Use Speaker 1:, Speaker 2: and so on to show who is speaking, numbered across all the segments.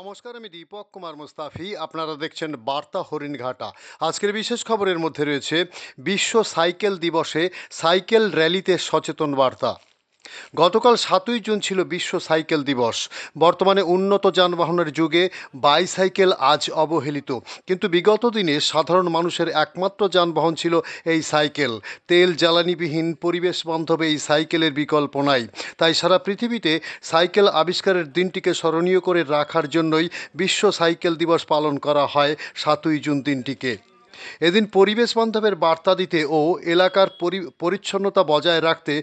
Speaker 1: নমস্কার, আমি দীপক কুমার মুস্তাফি। আপনারা দেখছেন বার্তা হরিণঘাটা। আজকের বিশেষ খবরের মধ্যে রয়েছে বিশ্ব সাইকেল দিবসে সাইকেল র্যালিতে সচেতন বার্তা। গতকাল 7ই জুন ছিল বিশ্ব সাইকেল দিবস। বর্তমানে উন্নত যানবাহনের যুগে বাইসাইকেল আজ অবহেলিত, কিন্তু বিগত দিনে সাধারণ মানুষের একমাত্র যানবাহন ছিল এই সাইকেল। তেল জ্বালানিবিহীন পরিবেশ বান্ধব এই সাইকেলের বিকল্প নাই। তাই সারা পৃথিবীতে সাইকেল আবিষ্কারের দিনটিকে স্মরণীয় করে রাখার জন্যই বিশ্ব সাইকেল দিবস পালন করা হয় 7ই জুন দিনটিকে। এদিন পরিবেশ বান্ধবের বার্তা দিতে ও এলাকার পরিচ্ছন্নতা বজায় রাখতে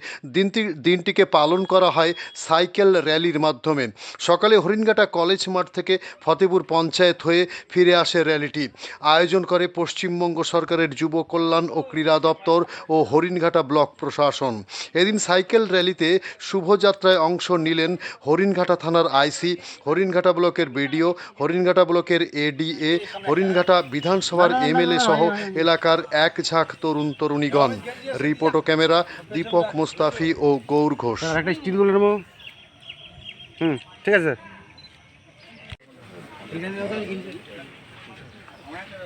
Speaker 1: দিনটিকে পালন করা হয় সাইকেল র্যালির মাধ্যমে। সকালে হরিণঘাটা কলেজ মাঠ থেকে ফতেপুর পঞ্চায়েত হয়ে ফিরে আসে র্যালিটি। আয়োজন করে পশ্চিমবঙ্গ সরকারের যুব কল্যাণ ও ক্রীড়া দপ্তর ও হরিণঘাটা ব্লক প্রশাসন। এদিন সাইকেল র্যালিতে শুভযাত্রায় অংশ নিলেন হরিণঘাটা থানার আইসি, হরিণঘাটা ব্লকের বিডিও, হরিণঘাটা ব্লকের এডিএ, হরিণঘাটা বিধানসভার এমএলএ সহ এলাকার এক ঝাঁক তরুণ তরুণীগণ। রিপোর্ট ও ক্যামেরা দীপক মুস্তাফি ও গৌর ঘোষ।
Speaker 2: একটা স্টিলগুলো নেবো। ঠিক আছে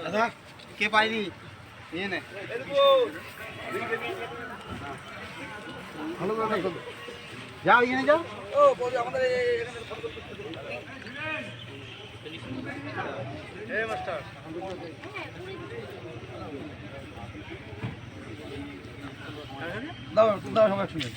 Speaker 3: দাদা, কে পাইনি নিয়ে নে। ভালো করে যাও, এখানে যাও। ও আমাদের এখানে মাস্টার দাও দাও, সবাই শুনে।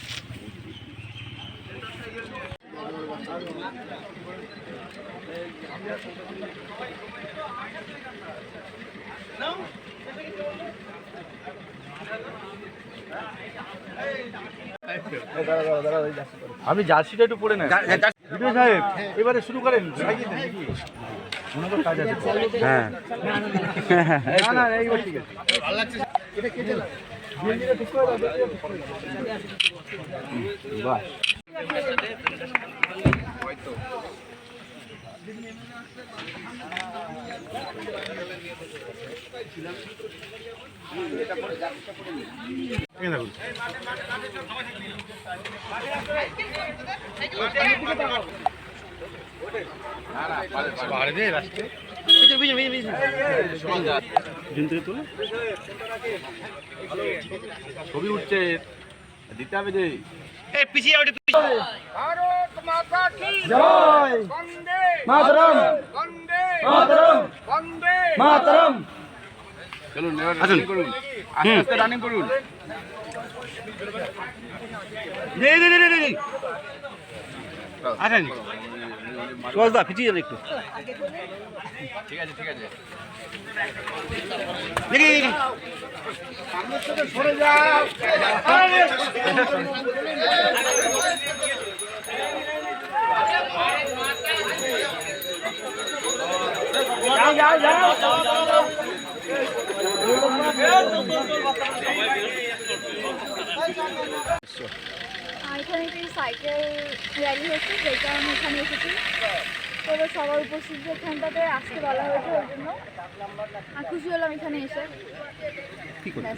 Speaker 2: আপনি জার্সিটা একটু পরে নেন ভিডিও সাহেব, এবারে শুরু করেন। কাজ আছে। হ্যাঁ না এইবার ঠিক আছে। ভালো লাগছে। এটা কে চালা? ঠিক করে দাও। বাহ, হয়তো ছবি উঠছে, দিতে হবে যে
Speaker 3: ভারত মাতা কি
Speaker 2: জয়,
Speaker 3: বন্দে
Speaker 2: মাতরম,
Speaker 3: বন্দে
Speaker 2: মাতরম,
Speaker 3: বন্দে
Speaker 2: মাতরম।
Speaker 3: চলুন রানিং করুন, আস্তে আস্তে রানিং করুন।
Speaker 2: আসেন সহজদা, পিছিয়ে যান একটু।
Speaker 3: ঠিক আছে ঠিক আছে,
Speaker 2: সামনের থেকে সরে যাও। যাও যাও যাও।
Speaker 4: এখানে একটি সাইকেল র্যালি হচ্ছে, সেই কারণে এখানে এসেছি। তবে সবার উপস্থিত এখানটাতে আসতে বলা হয়েছে, ওই জন্য আর খুশি হলাম এখানে এসে।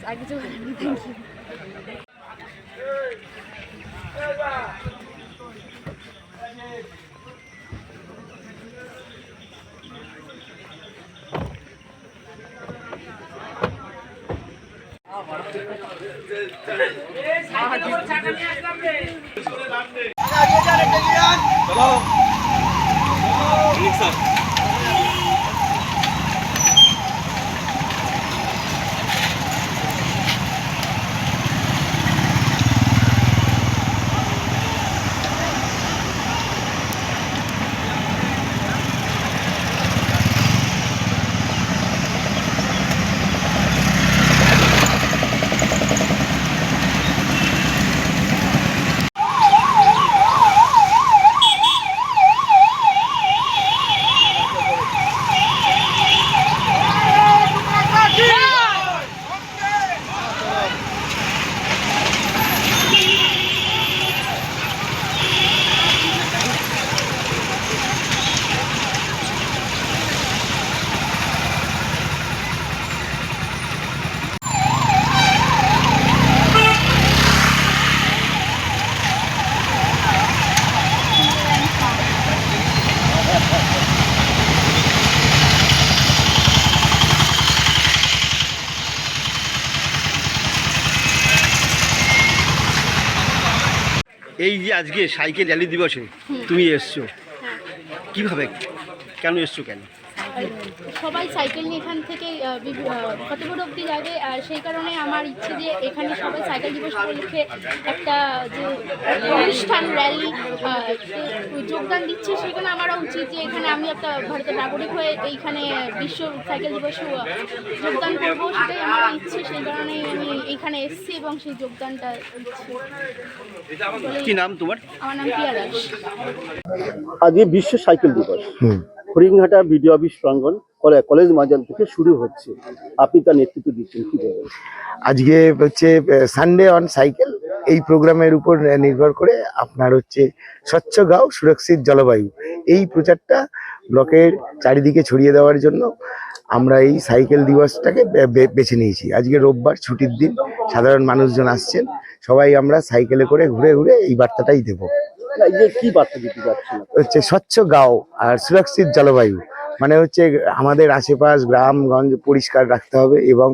Speaker 4: আর কিছু বলার নেই, থ্যাংক ইউ।
Speaker 2: এই যে আজকে সাইকেল র্যালি দিবসে তুমি এসছো কিভাবে, কেন এসছো, কেন?
Speaker 5: সবাই সাইকেল নিয়ে এখান থেকে ফতেপুর অব্দি যাবে, আর সেই কারণে আমার ইচ্ছে যে এখানে সবাই সাইকেল দিবস উপলক্ষে একটা যে অনুষ্ঠান র্যালি যোগদান দিচ্ছে, সেখানে আমারও উচিত যে এখানে আমি একটা ভারতের নাগরিক হয়ে এইখানে বিশ্ব সাইকেল দিবসে যোগদান করব, সেটাই আমার ইচ্ছে। সেই কারণেই আমি এইখানে এসেছি এবং সেই যোগদানটা দিচ্ছি।
Speaker 2: কি নাম তোমার?
Speaker 5: আমার নাম পিয়া দাস।
Speaker 6: আজকে বিশ্ব সাইকেল দিবস হরিণঘাটা বিডিও অফিস প্রাঙ্গণ কলেজ ময়দান থেকে শুরু হচ্ছে, আপনি তার নেতৃত্ব দিচ্ছেন, কি বলবেন?
Speaker 7: আজকে হচ্ছে সানডে অন সাইকেল, এই প্রোগ্রামের উপর নির্ভর করে আপনার হচ্ছে স্বচ্ছ গাঁও সুরক্ষিত জলবায়ু, এই প্রচারটা ব্লকের চারিদিকে ছড়িয়ে দেওয়ার জন্য আমরা এই সাইকেল দিবসটাকে বেছে নিয়েছি। আজকে রোববার, ছুটির দিন, সাধারণ মানুষজন আসছেন, সবাই আমরা সাইকেলে করে ঘুরে ঘুরে এই বার্তাটাই দেবো।
Speaker 6: না, এই যে কি বার্তা দিতে যাচ্ছেন?
Speaker 7: হচ্ছে স্বচ্ছ গাঁও আর সুরক্ষিত জলবায়ু, মানে হচ্ছে আমাদের আশেপাশ গ্রামগঞ্জ পরিষ্কার রাখতে হবে, এবং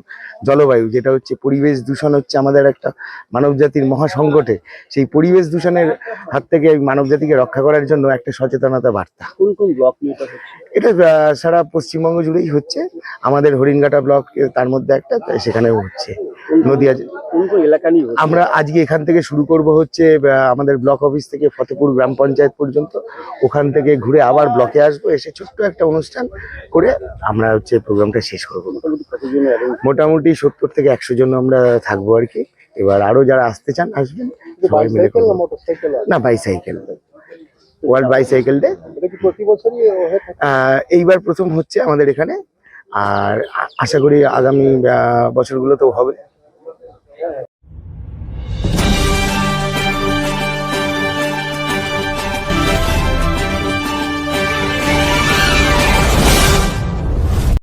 Speaker 7: জলবায়ু যেটা হচ্ছে পরিবেশ দূষণ হচ্ছে আমাদের একটা মানবজাতির মহাসংকটে, সেই পরিবেশ দূষণের হাত থেকে মানবজাতিকে রক্ষা করার জন্য একটা সচেতনতা বার্তা।
Speaker 6: কোন কোন ব্লক নিয়ে এটা হচ্ছে?
Speaker 7: এটা সারা পশ্চিমবঙ্গ জুড়েই হচ্ছে, আমাদের হরিণঘাটা ব্লক তার মধ্যে একটা, সেখানেও হচ্ছে। নদিয়া
Speaker 6: কোন কোন এলাকা নিয়ে হচ্ছে?
Speaker 7: আমরা আজকে এখান থেকে শুরু করব হচ্ছে আমাদের ব্লক অফিস থেকে ফতেপুর গ্রাম পঞ্চায়েত পর্যন্ত, ওখান থেকে ঘুরে আবার ব্লকে আসবো, এসে ছোট্ট একটা অনুষ্ঠান করে আমরা হচ্ছে প্রোগ্রামটা শেষ করবো।
Speaker 6: মোটামুটি কতজন arrange?
Speaker 7: মোটামুটি 70 থেকে 100 জন আমরা থাকবো আর কি। এবার আরো যারা আসতে চান আসবেন, সবাই মিলে
Speaker 6: বাইসাইকেল না
Speaker 7: করবো।
Speaker 6: মোটরসাইকেল?
Speaker 7: না, বাইসাইকেল, ওয়ার্ল্ড বাইসাইকেল ডে।
Speaker 6: এটা কি প্রতি বছরই হয়ে থাকে?
Speaker 7: এইবার প্রথম হচ্ছে আমাদের এখানে, আর আশা করি আগামী বছরগুলোতেও হবে।